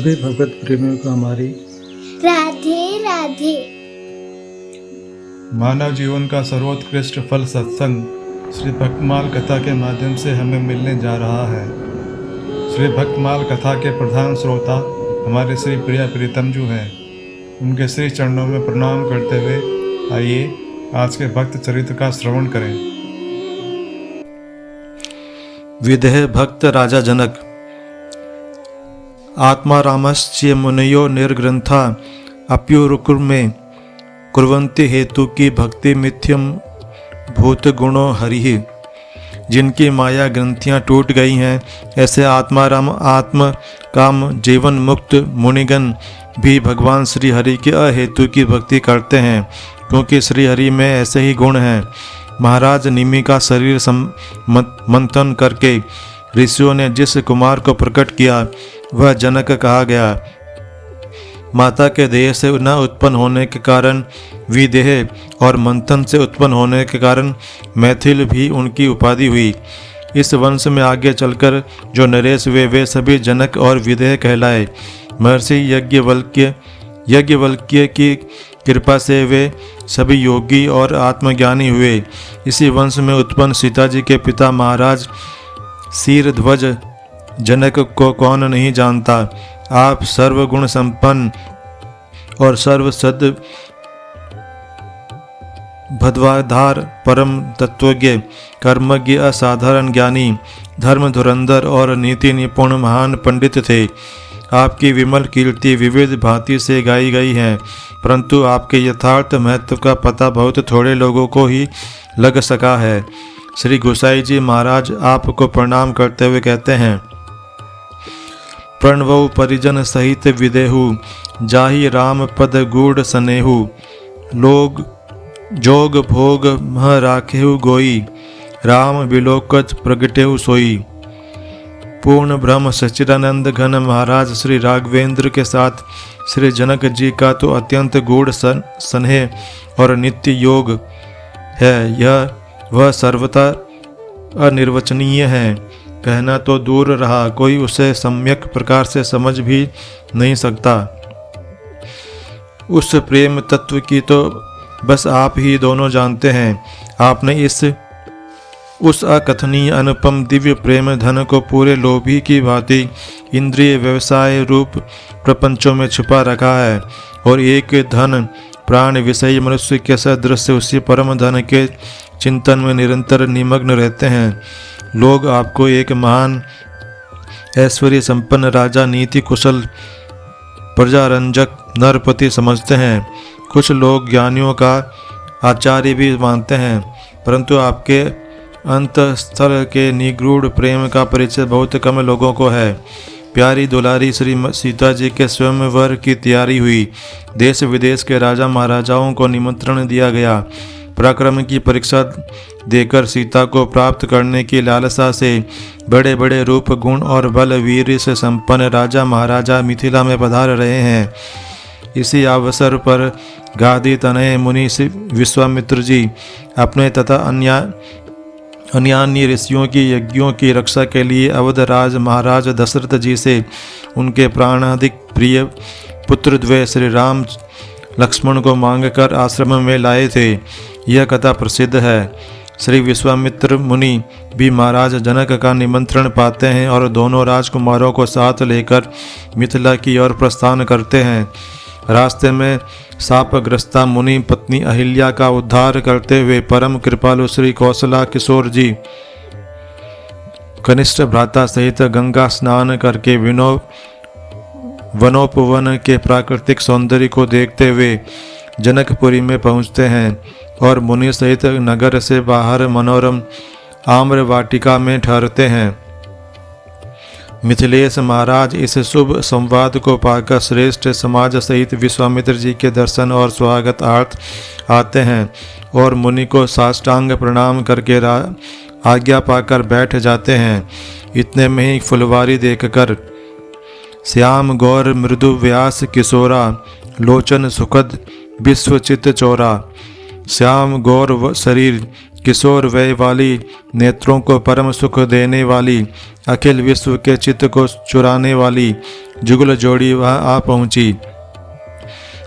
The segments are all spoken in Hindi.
सभी भगवत प्रेमियों को हमारी राधे राधे। मानव जीवन का सर्वोत्कृष्ट फल सत्संग श्री भक्तमाल कथा के माध्यम से हमें मिलने जा रहा है। श्री भक्तमाल कथा के प्रधान श्रोता हमारे श्री प्रिया प्रीतम जी हैं। उनके श्री चरणों में प्रणाम करते हुए आइए आज के भक्त चरित्र का श्रवण करें। विदेह भक्त राजा जनक। आत्मारामश्च मुनयो निर्ग्रंथा अप्युरुकुर्मे कुर्वन्ति हेतु की भक्ति मिथ्यम भूत गुणो हरिहि। जिनकी माया ग्रंथियाँ टूट गई हैं, ऐसे आत्माराम आत्म काम जीवन मुक्त मुनिगण भी भगवान श्री हरि की अहेतु की भक्ति करते हैं, क्योंकि श्री हरि में ऐसे ही गुण हैं। महाराज निमि का शरीर मंथन करके ऋषियों ने जिस कुमार को प्रकट किया वह जनक कहा गया। माता के देह से न उत्पन्न होने के कारण विदेह और मंथन से उत्पन्न होने के कारण मैथिल भी उनकी उपाधि हुई। इस वंश में आगे चलकर जो नरेश हुए वे सभी जनक और विदेह कहलाए। महर्षि यज्ञवल्क्य की कृपा से वे सभी योगी और आत्मज्ञानी हुए। इसी वंश में उत्पन्न सीता जी के पिता महाराज शीरध्वज जनक को कौन नहीं जानता। आप सर्वगुण संपन्न और सर्वसद भद्वाधार परम तत्वज्ञ कर्मज्ञ असाधारण ज्ञानी धर्म धुरंधर और नीति निपुण महान पंडित थे। आपकी विमल कीर्ति विविध भांति से गाई गई है, परंतु आपके यथार्थ महत्व का पता बहुत थोड़े लोगों को ही लग सका है। श्री गोसाई जी महाराज आपको प्रणाम करते हुए कहते हैं, प्रणवौ परिजन सहित विदेहु जाहि राम पद गूढ़ सनेहु। लोग जोग भोग मह राखेहु गोई राम विलोकत प्रगटेहु सोई। पूर्ण ब्रह्म सच्चिदानंद घन महाराज श्री राघवेंद्र के साथ श्री जनक जी का तो अत्यंत गूढ़ स्नेह और नित्य योग है। यह वह सर्वथा अनिर्वचनीय है, कहना तो दूर रहा, कोई उसे सम्यक प्रकार से समझ भी नहीं सकता। उस प्रेम तत्व की तो बस आप ही दोनों जानते हैं। आपने उस अकथनीय अनुपम दिव्य प्रेम धन को पूरे लोभी की भांति इंद्रिय व्यवसाय रूप प्रपंचों में छुपा रखा है, और एक धन प्राण विषयी मनुष्य के सदृश उसी परम धन के चिंतन में निरंतर निमग्न रहते हैं। लोग आपको एक महान ऐश्वर्य संपन्न राजा, नीति कुशल, प्रजारंजक, नरपति समझते हैं। कुछ लोग ज्ञानियों का आचार्य भी मानते हैं, परंतु आपके अंतःस्थल के निगूढ़ प्रेम का परिचय बहुत कम लोगों को है। प्यारी दुलारी श्री सीता जी के स्वयंवर की तैयारी हुई। देश विदेश के राजा महाराजाओं को निमंत्रण दिया गया। पराक्रम की परीक्षा देकर सीता को प्राप्त करने की लालसा से बड़े बड़े रूप गुण और बल वीर से संपन्न राजा महाराजा मिथिला में पधार रहे हैं। इसी अवसर पर गादी तनय मुनि विश्वामित्र जी अपने तथा अन्यान्य ऋषियों की यज्ञों की रक्षा के लिए अवधराज महाराज दशरथ जी से उनके प्राणाधिक प्रिय पुत्र द्वय श्री राम लक्ष्मण को मांगकर आश्रम में लाए थे। यह कथा प्रसिद्ध है। श्री विश्वामित्र मुनि भी महाराज जनक का निमंत्रण पाते हैं और दोनों राजकुमारों को साथ लेकर मिथिला की ओर प्रस्थान करते हैं। रास्ते में शापग्रस्ता मुनि पत्नी अहिल्या का उद्धार करते हुए परम कृपालु श्री कौशला किशोर जी कनिष्ठ भ्राता सहित गंगा स्नान करके वनोपवन के प्राकृतिक सौंदर्य को देखते हुए जनकपुरी में पहुंचते हैं और मुनि सहित नगर से बाहर मनोरम आम्र वाटिका में ठहरते हैं। मिथिलेश महाराज इस शुभ संवाद को पाकर श्रेष्ठ समाज सहित विश्वामित्र जी के दर्शन और स्वागत आते हैं और मुनि को साष्टांग प्रणाम करके आज्ञा पाकर बैठ जाते हैं। इतने में ही फुलवारी देखकर श्याम गौर मृदु व्यास किशोरा लोचन सुखद विश्वचित चौरा। श्याम गौर शरीर किशोर वय वाली, नेत्रों को परम सुख देने वाली, अखिल विश्व के चित्त को चुराने वाली जुगल जोड़ी वहाँ आ पहुँची।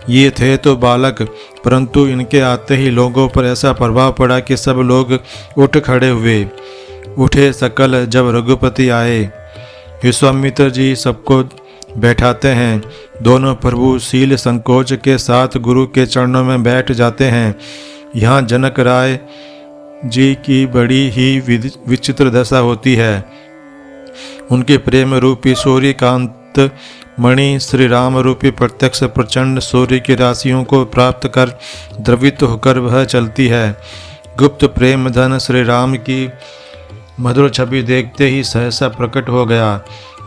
ये थे तो बालक, परंतु इनके आते ही लोगों पर ऐसा प्रभाव पड़ा कि सब लोग उठ खड़े हुए। उठे सकल जब रघुपति आए। विश्वामित्र जी सबको बैठाते हैं। दोनों प्रभु शील संकोच के साथ गुरु के चरणों में बैठ जाते हैं। यहाँ जनक राय जी की बड़ी ही विचित्र दशा होती है। उनके प्रेम रूपी सूर्यकांत मणि श्री राम रूपी प्रत्यक्ष प्रचंड सूर्य की राशियों को प्राप्त कर द्रवित होकर वह चलती है। गुप्त प्रेम धन श्री राम की मधुर छवि देखते ही सहसा प्रकट हो गया।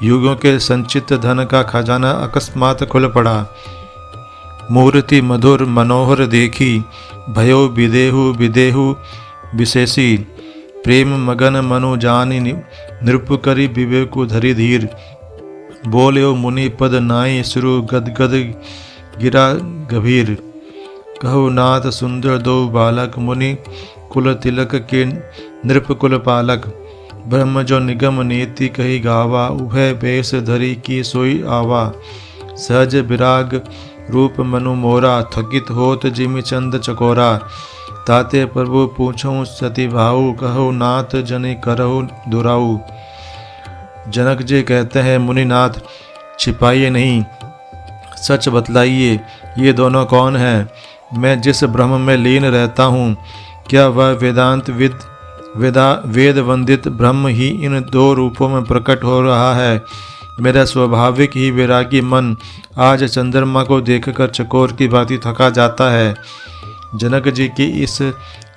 युगों के संचित धन का खजाना अकस्मात खुल पड़ा। मूर्ति मधुर मनोहर देखी, भयो विदेहु विदेहु विशेषी। प्रेम मगन मनु जानि नृप करी विवेकु धरि धीर। बोल्यो मुनि पद नाई श्रु गदगद गिरा गभीर। कहो नाथ सुंदर दो बालक, मुनि कुल तिलक के नृप कुल पालक। ब्रह्म जो निगम नीति कही गावा, उभय बेस धरी की सोई आवा। सहज विराग रूप मनु मोरा, थकित होत जिमि चंद चकोरा। ताते प्रभु पूछऊं सती भाऊ, कहो नाथ जनि करहु दुराऊ। जनक जी कहते हैं, मुनिनाथ छिपाइए नहीं, सच बतलाइए, ये दोनों कौन हैं? मैं जिस ब्रह्म में लीन रहता हूँ, क्या वह वेद वंदित ब्रह्म ही इन दो रूपों में प्रकट हो रहा है? मेरा स्वाभाविक ही वैरागी मन आज चंद्रमा को देखकर चकोर की भांति थका जाता है। जनक जी की इस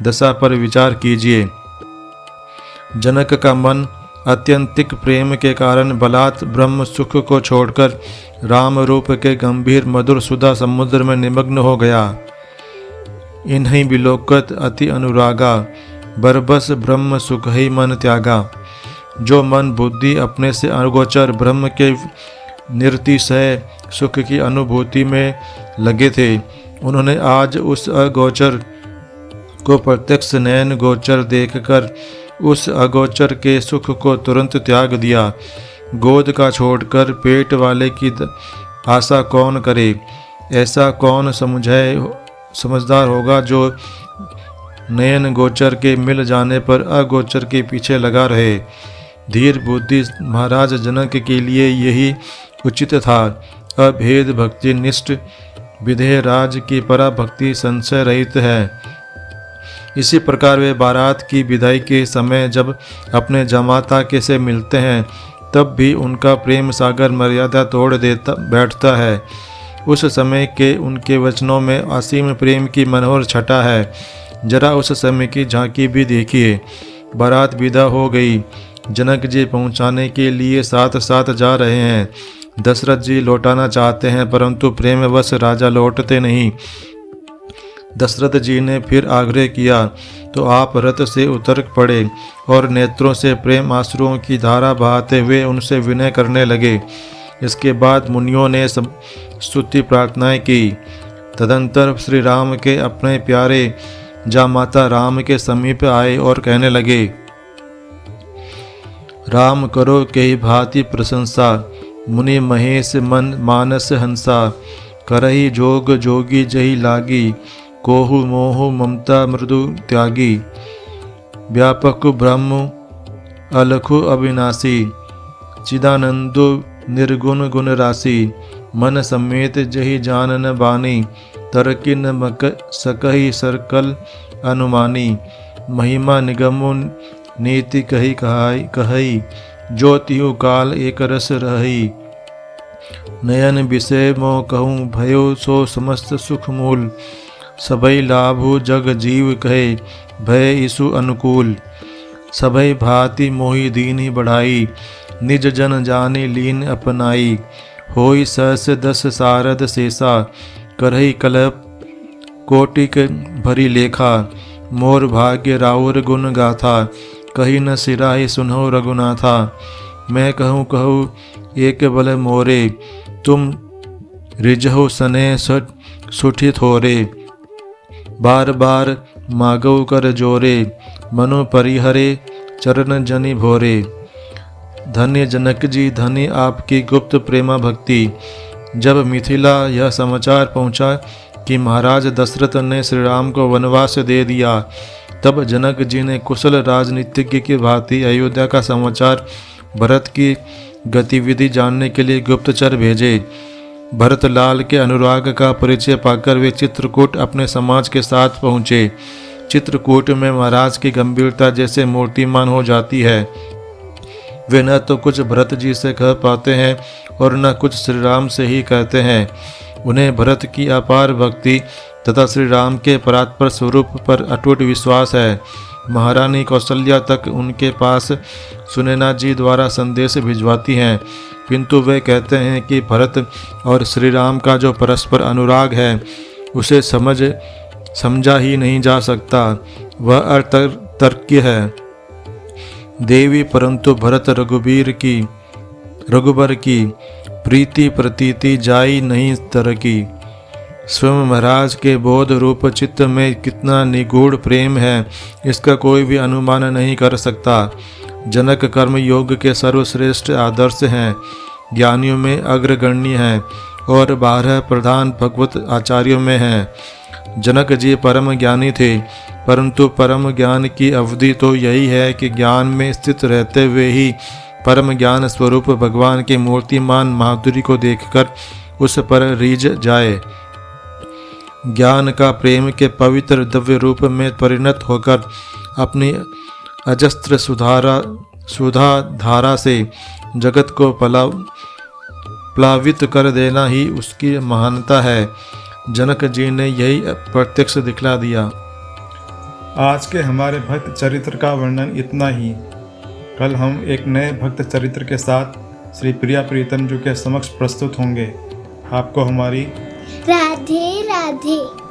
दशा पर विचार कीजिए। जनक का मन अत्यंतिक प्रेम के कारण बलात् ब्रह्म सुख को छोड़कर राम रूप के गंभीर मधुर सुधा समुद्र में निमग्न हो गया। इन्हीं विलोकत अति अनुरागा, बरबस ब्रह्म सुख ही मन त्यागा। जो मन बुद्धि अपने से अगोचर ब्रह्म के निरतिशय सुख की अनुभूति में लगे थे, उन्होंने आज उस अगोचर को प्रत्यक्ष नयन गोचर देखकर उस अगोचर के सुख को तुरंत त्याग दिया। गोद का छोड़कर पेट वाले की आशा कौन करे? ऐसा कौन समझदार होगा जो नयन गोचर के मिल जाने पर अगोचर के पीछे लगा रहे? धीर बुद्धि महाराज जनक के लिए यही उचित था। अभेद भक्ति निष्ठ विधेय राज की पराभक्ति संशय रहित है। इसी प्रकार वे बारात की विदाई के समय जब अपने जमाता के से मिलते हैं, तब भी उनका प्रेम सागर मर्यादा तोड़ देता बैठता है। उस समय के उनके वचनों में असीम प्रेम की मनोहर छटा है। जरा उस समय की झांकी भी देखिए। बारात विदा हो गई। जनक जी पहुंचाने के लिए साथ साथ जा रहे हैं। दशरथ जी लौटाना चाहते हैं, परंतु प्रेमवश राजा लौटते नहीं। दशरथ जी ने फिर आग्रह किया तो आप रथ से उतर पड़े और नेत्रों से प्रेम आंसुओं की धारा बहाते हुए उनसे विनय करने लगे। इसके बाद मुनियों ने स्तुति प्रार्थनाएं की। तदंतर श्री राम के अपने प्यारे जामाता राम के समीप आए और कहने लगे, राम करो कई भांति प्रशंसा, मुनि महेश मन मानस हंसा। करही जोग जोगी जही लागी, कोहु मोहु ममता मृदु त्यागी। व्यापक ब्रह्म अलखु अविनाशी, चिदानंदो निर्गुण गुण राशि। मन समेत जही जानन बानी, तरकिन मक सकही सरकल अनुमानी। महिमा निगमो नीति कही कही, जो तिहु काल एक रस रही। नयन विषय मो कहूँ भयो सो समस्त सुख मूल। सबई लाभु जग जीव कहे, भय ईसु अनुकूल। सबई भांति मोहि दीनी बढ़ाई, निज जन जानी लीन अपनाई। होई सहस दस सारद शेषा, करही कलप कोटिक भरी लेखा। मोर भाग्य राउर गुण गाथा, कही न सिराही सुनहो रघुनाथा। मैं कहूँ कहूँ एक बल मोरे, तुम रिझहु सने सुठित होरे। बार बार मागव कर जोरे, मनो परिहरे चरण जनि भोरे। धन्य जनक जी, धन्य आपकी गुप्त प्रेमा भक्ति। जब मिथिला यह समाचार पहुंचा कि महाराज दशरथ ने श्री राम को वनवास दे दिया, तब जनक जी ने कुशल राजनीतिज्ञ की भांति अयोध्या का समाचार भरत की गतिविधि जानने के लिए गुप्तचर भेजे। भरत लाल के अनुराग का परिचय पाकर वे चित्रकूट अपने समाज के साथ पहुँचे। चित्रकूट में महाराज की गंभीरता जैसे मूर्तिमान हो जाती है। वे न तो कुछ भरत जी से कह पाते हैं और न कुछ श्री राम से ही कहते हैं। उन्हें भरत की अपार भक्ति तथा श्री राम के परात्पर स्वरूप पर अटूट विश्वास है। महारानी कौशल्या तक उनके पास सुनैना जी द्वारा संदेश भिजवाती हैं, किंतु वे कहते हैं कि भरत और श्री राम का जो परस्पर अनुराग है उसे समझा ही नहीं जा सकता, वह अतर्क्य है। देवी परंतु भरत रघुबर की प्रीति प्रतीति जाई नहीं तरकी। स्वयं महाराज के बोध रूप चित्त में कितना निगूढ़ प्रेम है, इसका कोई भी अनुमान नहीं कर सकता। जनक कर्म योग के सर्वश्रेष्ठ आदर्श हैं, ज्ञानियों में अग्रगण्य हैं और 12 प्रधान भगवत आचार्यों में हैं। जनक जी परम ज्ञानी थे, परंतु परम ज्ञान की अवधि तो यही है कि ज्ञान में स्थित रहते हुए ही परम ज्ञान स्वरूप भगवान के मूर्तिमान माधुरी को देखकर उस पर रीझ जाए। ज्ञान का प्रेम के पवित्र दिव्य रूप में परिणत होकर अपनी अजस्त्र सुधा धारा से जगत को प्लावित कर देना ही उसकी महानता है। जनक जी ने यही प्रत्यक्ष दिखला दिया। आज के हमारे भक्त चरित्र का वर्णन इतना ही। कल हम एक नए भक्त चरित्र के साथ श्री प्रिया प्रीतम जी के समक्ष प्रस्तुत होंगे। आपको हमारी राधे राधे।